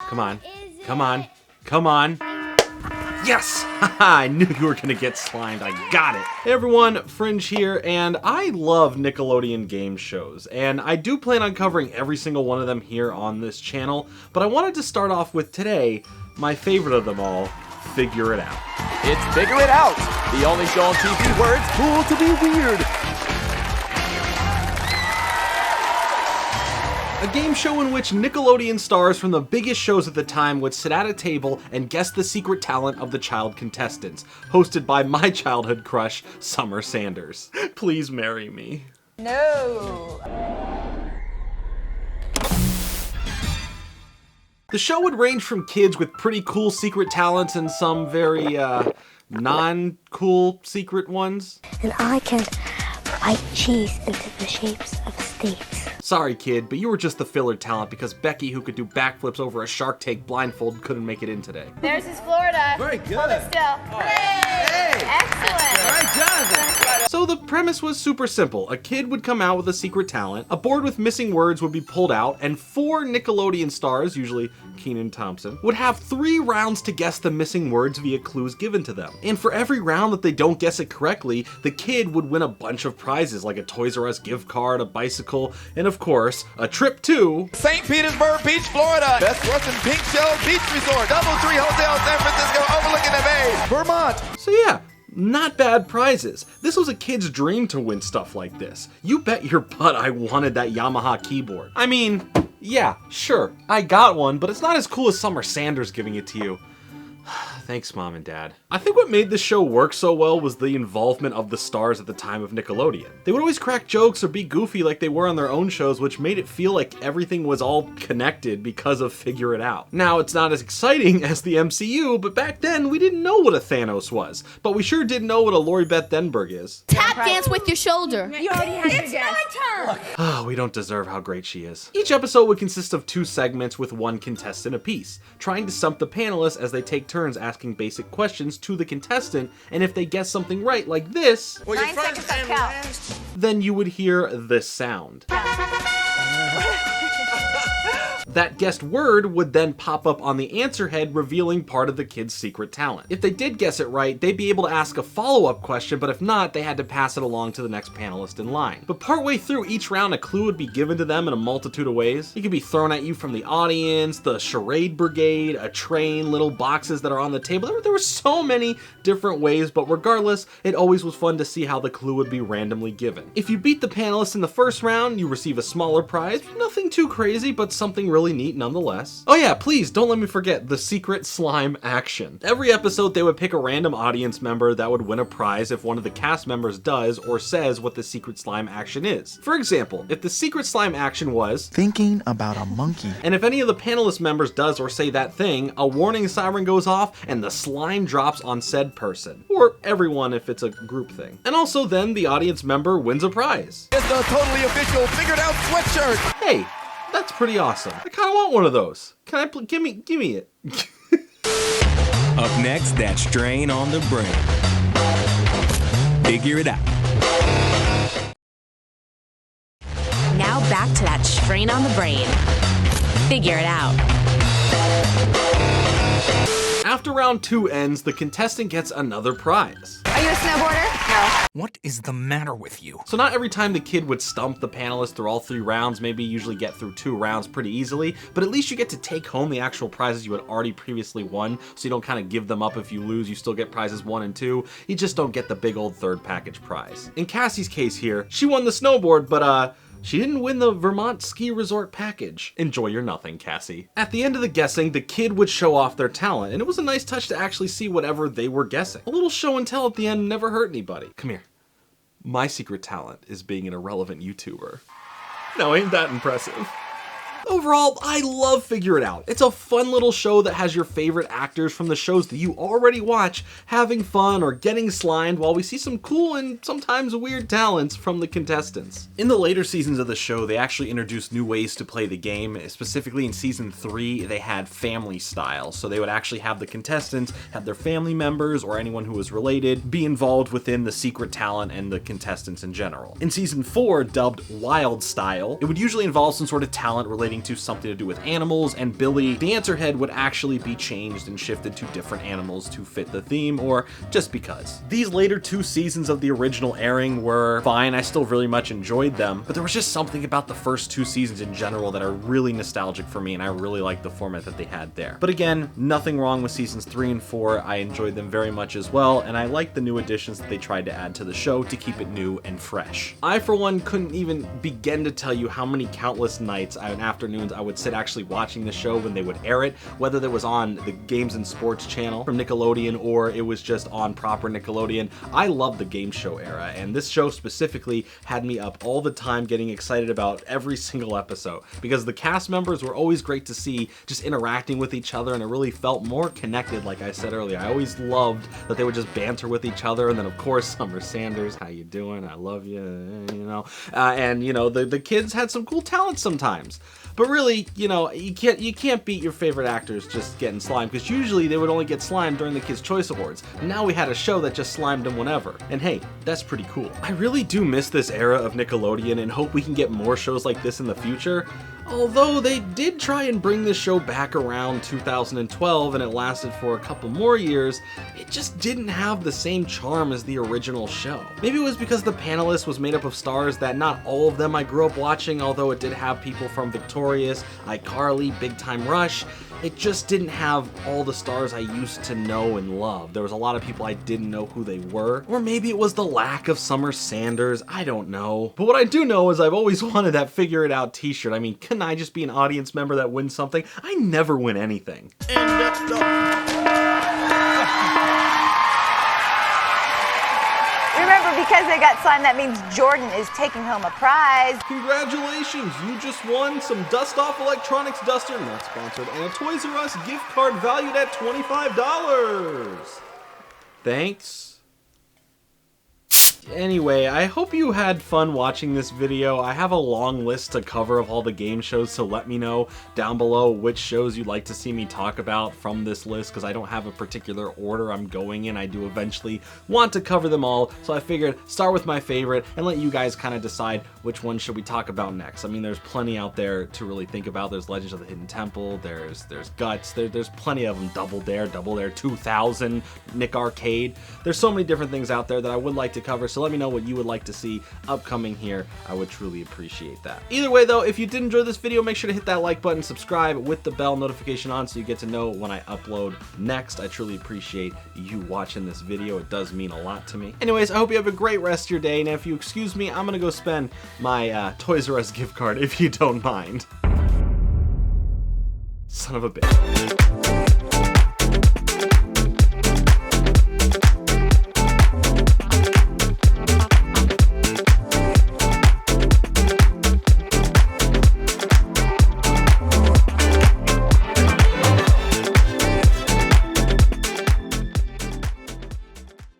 Come on. Come on. Come on. Yes! I knew you were gonna get slimed. I got it. Hey everyone, Fringe here, and I love Nickelodeon Game Shows, and I do plan on covering every single one of them here on this channel, but I wanted to start off with today, my favorite of them all, Figure It Out. It's Figure It Out, the only show on TV where it's cool to be weird. A game show in which Nickelodeon stars from the biggest shows at the time would sit at a table and guess the secret talent of the child contestants, hosted by my childhood crush, Summer Sanders. Please marry me. No. The show would range from kids with pretty cool secret talents and some very, non-cool secret ones. And I can bite cheese into the shapes of states. Sorry, kid, but you were just the filler talent because Becky, who could do backflips over a Shark Tank blindfold, couldn't make it in today. There's his Florida. Very good. Hold it still. Hey! Excellent. All right, Jonathan. So the premise was super simple. A kid would come out with a secret talent, a board with missing words would be pulled out, and 4 Nickelodeon stars, usually Kenan Thompson, would have 3 rounds to guess the missing words via clues given to them. And for every round that they don't guess it correctly, the kid would win a bunch of prizes like a Toys R Us gift card, a bicycle, and of course, a trip to St. Petersburg Beach, Florida. Best Western Pink Shell Beach Resort. DoubleTree Hotel, San Francisco, overlooking the bay. Vermont. So yeah, not bad prizes. This was a kid's dream to win stuff like this. You bet your butt I wanted that Yamaha keyboard. I mean, yeah, sure, I got one, but it's not as cool as Summer Sanders giving it to you. Thanks, Mom and Dad. I think what made this show work so well was the involvement of the stars at the time of Nickelodeon. They would always crack jokes or be goofy like they were on their own shows, which made it feel like everything was all connected because of Figure It Out. Now, it's not as exciting as the MCU, but back then we didn't know what a Thanos was. But we sure did know what a Lori Beth Denberg is. Tap dance with your shoulder. You already had your guess. My turn. Oh, we don't deserve how great she is. Each episode would consist of 2 segments with 1 contestant apiece, trying to stump the panelists as they take turns asking basic questions to the contestant, and if they guess something right like this, Well, 9 seconds on count. then you would hear this sound. That guessed word would then pop up on the answer head, revealing part of the kid's secret talent. If they did guess it right, they'd be able to ask a follow-up question, but if not, they had to pass it along to the next panelist in line. But partway through each round, a clue would be given to them in a multitude of ways. It could be thrown at you from the audience, the charade brigade, a train, little boxes that are on the table. There were so many different ways, but regardless, it always was fun to see how the clue would be randomly given. If you beat the panelists in the first round, you receive a smaller prize. Nothing too crazy, but something really neat nonetheless. Oh yeah, please don't let me forget the secret slime action. Every episode they would pick a random audience member that would win a prize if one of the cast members does or says what the secret slime action is. For example, if the secret slime action was thinking about a monkey, and if any of the panelist members does or say that thing, a warning siren goes off and the slime drops on said person. Or everyone if it's a group thing. And also then the audience member wins a prize. It's the totally official Figured Out sweatshirt. Hey, that's pretty awesome. I kinda want one of those. Can I give me it. Up next, that strain on the brain. Figure it out. Now back to that strain on the brain. Figure it out. After round 2 ends, the contestant gets another prize. Are you a snowboarder? No. What is the matter with you? So not every time the kid would stump the panelists through all 3 rounds, maybe usually get through 2 rounds pretty easily, but at least you get to take home the actual prizes you had already previously won, so you don't kind of give them up if you lose. You still get prizes 1 and 2, you just don't get the big old 3rd package prize. In Cassie's case here, she won the snowboard, but she didn't win the Vermont ski resort package. Enjoy your nothing, Cassie. At the end of the guessing, the kid would show off their talent, and it was a nice touch to actually see whatever they were guessing. A little show and tell at the end never hurt anybody. Come here. My secret talent is being an irrelevant YouTuber. Now ain't that impressive? Overall, I love Figure It Out. It's a fun little show that has your favorite actors from the shows that you already watch having fun or getting slimed while we see some cool and sometimes weird talents from the contestants. In the later seasons of the show, they actually introduced new ways to play the game. Specifically in season 3, they had family style. So they would actually have the contestants have their family members or anyone who was related be involved within the secret talent and the contestants in general. In season 4, dubbed Wild Style, it would usually involve some sort of talent relating into something to do with animals, and Billy, the answerhead, would actually be changed and shifted to different animals to fit the theme, or just because. These later 2 seasons of the original airing were fine, I still really much enjoyed them, but there was just something about the first 2 seasons in general that are really nostalgic for me, and I really liked the format that they had there. But again, nothing wrong with seasons 3 and 4, I enjoyed them very much as well, and I like the new additions that they tried to add to the show to keep it new and fresh. I, for one, couldn't even begin to tell you how many countless nights and afternoons I would sit actually watching the show when they would air it, whether that was on the Games and Sports channel from Nickelodeon or it was just on proper Nickelodeon. I love the game show era, and this show specifically had me up all the time getting excited about every single episode because the cast members were always great to see, just interacting with each other, and it really felt more connected. Like I said earlier, I always loved that they would just banter with each other, and then of course Summer Sanders, how you doing? I love you, you know, and you know the kids had some cool talent sometimes. But really, you know, you can't beat your favorite actors just getting slimed, because usually they would only get slimed during the Kids' Choice Awards. Now we had a show that just slimed them whenever. And hey, that's pretty cool. I really do miss this era of Nickelodeon and hope we can get more shows like this in the future. Although they did try and bring this show back around 2012 and it lasted for a couple more years, it just didn't have the same charm as the original show. Maybe it was because the panelist was made up of stars that not all of them I grew up watching, although it did have people from Victorious, iCarly, Big Time Rush. It just didn't have all the stars I used to know and love. There was a lot of people I didn't know who they were. Or maybe it was the lack of Summer Sanders, I don't know. But what I do know is I've always wanted that Figure It Out t-shirt. I mean, couldn't I just be an audience member that wins something? I never win anything. Remember, because they got signed, that means Jordan is taking home a prize. Congratulations, you just won some Dust Off Electronics duster, not sponsored, and a Toys R Us gift card valued at $25. Thanks. Anyway, I hope you had fun watching this video. I have a long list to cover of all the game shows, so let me know down below which shows you'd like to see me talk about from this list, because I don't have a particular order I'm going in. I do eventually want to cover them all, so I figured start with my favorite and let you guys kind of decide which one should we talk about next. I mean, there's plenty out there to really think about. There's Legends of the Hidden Temple, there's Guts, there's plenty of them. Double Dare 2000, Nick Arcade. There's so many different things out there that I would like to cover, so let me know what you would like to see upcoming here. I would truly appreciate that. Either way though, if you did enjoy this video, make sure to hit that like button, subscribe with the bell notification on so you get to know when I upload next. I truly appreciate you watching this video. It does mean a lot to me. Anyways, I hope you have a great rest of your day, and if you excuse me, I'm gonna go spend my Toys R Us gift card if you don't mind. Son of a bitch.